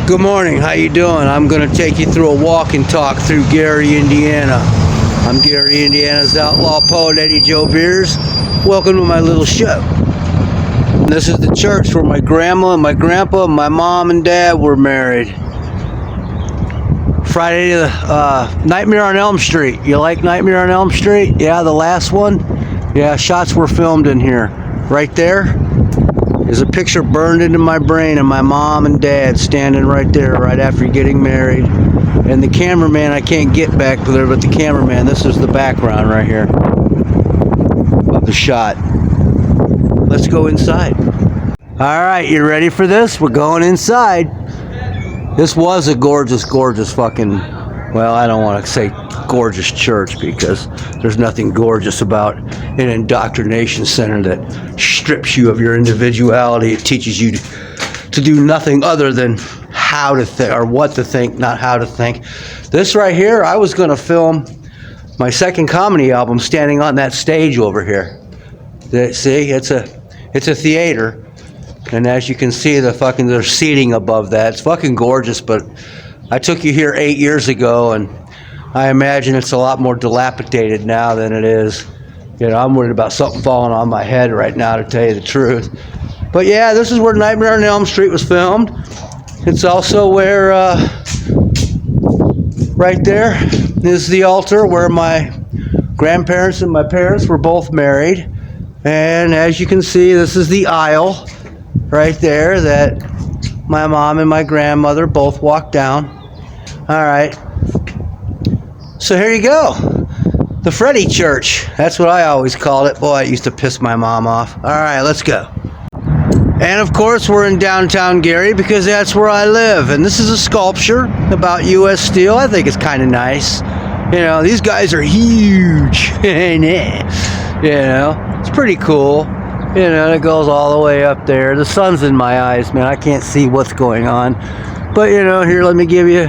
Good morning, how you doing? I'm going to take you through a walk and talk through Gary, Indiana. I'm Gary, Indiana's outlaw poet Eddie Joe Beers. Welcome to my little show. And this is the church where my grandma and my grandpa and my mom and dad were married. Friday, Nightmare on Elm Street. You like Nightmare on Elm Street? Yeah, the last one? Yeah, shots were filmed in here. Right there is a picture burned into my brain of my mom and dad standing right there right after getting married. And the cameraman, I can't get back there, but the cameraman, this is the background right here of the shot. Let's go inside. Alright, you ready for this? We're going inside. This was a gorgeous fucking, well, I don't want to say gorgeous church because there's nothing gorgeous about an indoctrination center that strips you of your individuality. It teaches you to do nothing other than how to think or what to think, not how to think. This right here, I was going to film my second comedy album standing on that stage over here. See, it's a theater. And as you can see, there's seating above that. It's fucking gorgeous, but I took you here 8 years ago, and I imagine it's a lot more dilapidated now than it is. You know, I'm worried about something falling on my head right now, to tell you the truth. But yeah, this is where Nightmare on Elm Street was filmed. It's also where, right there is the altar where my grandparents and my parents were both married. And as you can see, this is the aisle right there that my mom and my grandmother both walked down. All right. So here you go. The Freddy Church. That's what I always called it. Boy, it used to piss my mom off. All right, let's go. And of course, we're in downtown Gary because that's where I live. And this is a sculpture about U.S. Steel. I think it's kind of nice. You know, these guys are huge. You know, it's pretty cool. You know, it goes all the way up there. The sun's in my eyes, man. I can't see what's going on. But, you know, here, let me give you...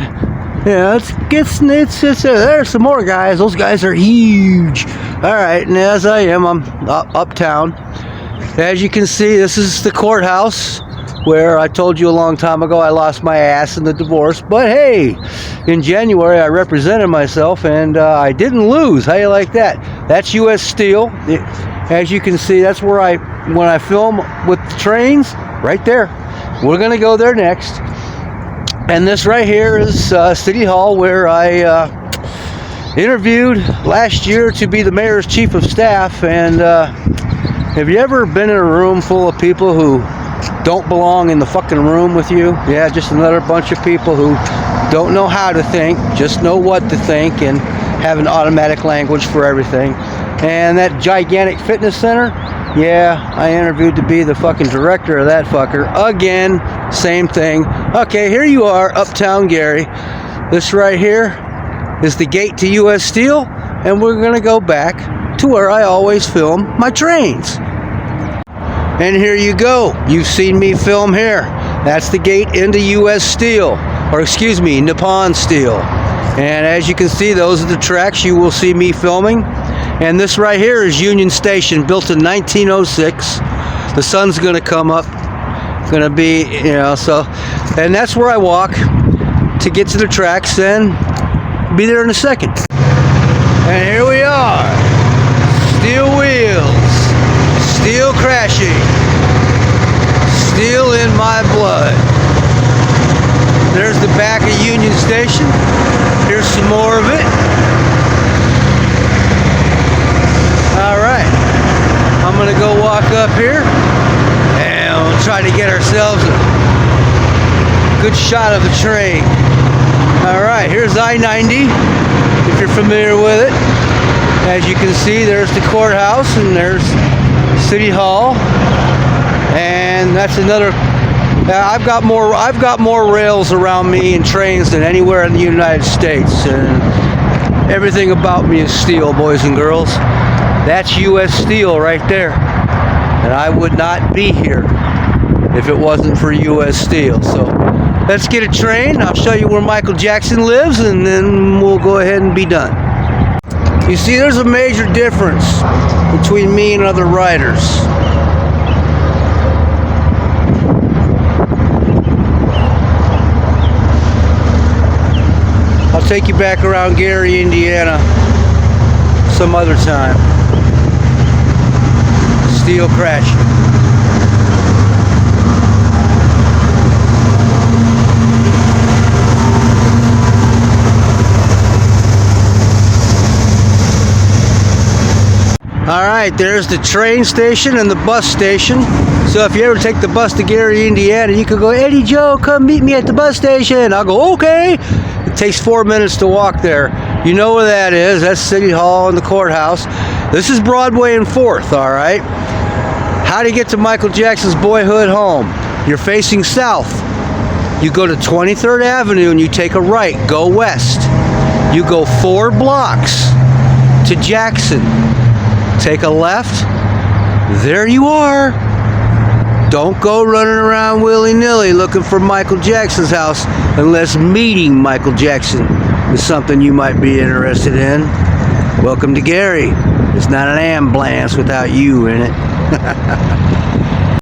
Yeah, there's some more guys. Those guys are huge. All right, and as I am, I'm uptown. As you can see, this is the courthouse where I told you a long time ago I lost my ass in the divorce. But hey, in January I represented myself and I didn't lose. How you like that? That's U.S. Steel. As you can see, that's where when I film with the trains, right there. We're gonna go there next. And this right here is City Hall, where I interviewed last year to be the mayor's chief of staff. And have you ever been in a room full of people who don't belong in the fucking room with you? Yeah, just another bunch of people who don't know how to think, just know what to think, and have an automatic language for everything. And that gigantic fitness center, yeah, I interviewed to be the fucking director of that fucker. Again, same thing. Okay, here you are, uptown Gary. This right here is the gate to U.S. Steel, and we're gonna go back to where I always film my trains. And here you go. You've seen me film here. That's the gate into U.S. Steel, or excuse me, Nippon Steel. And as you can see, those are the tracks you will see me filming. And this right here is Union Station, built in 1906. The sun's gonna come up, gonna be, you know, so, and that's where I walk to get to the tracks, and be there in a second. And here we are, steel wheels, steel crashing, steel in my blood. There's the back of Union Station. Here's some more of it. Alright, I'm going to go walk up here and we'll try to get ourselves a good shot of the train. Alright, here's I-90, if you're familiar with it. As you can see, there's the courthouse and there's City Hall. And that's another... I've got more rails around me and trains than anywhere in the United States. And everything about me is steel, boys and girls. That's U.S. Steel right there. And I would not be here if it wasn't for U.S. Steel. So let's get a train. I'll show you where Michael Jackson lives, and then we'll go ahead and be done. You see, there's a major difference between me and other riders. take you back around Gary, Indiana some other time. Steel crashing. Alright, there's the train station and the bus station. So if you ever take the bus to Gary, Indiana, you could go, Eddie Joe, come meet me at the bus station. I'll go, okay. It takes 4 minutes to walk there. You know where that is. That's City Hall and the Courthouse. This is Broadway and 4th, alright? How do you get to Michael Jackson's boyhood home? You're facing south. You go to 23rd Avenue and you take a right. Go west. You go 4 blocks to Jackson. Take a left. There you are. Don't go running around willy-nilly looking for Michael Jackson's house unless meeting Michael Jackson is something you might be interested in. Welcome to Gary. It's not an ambulance without you in it.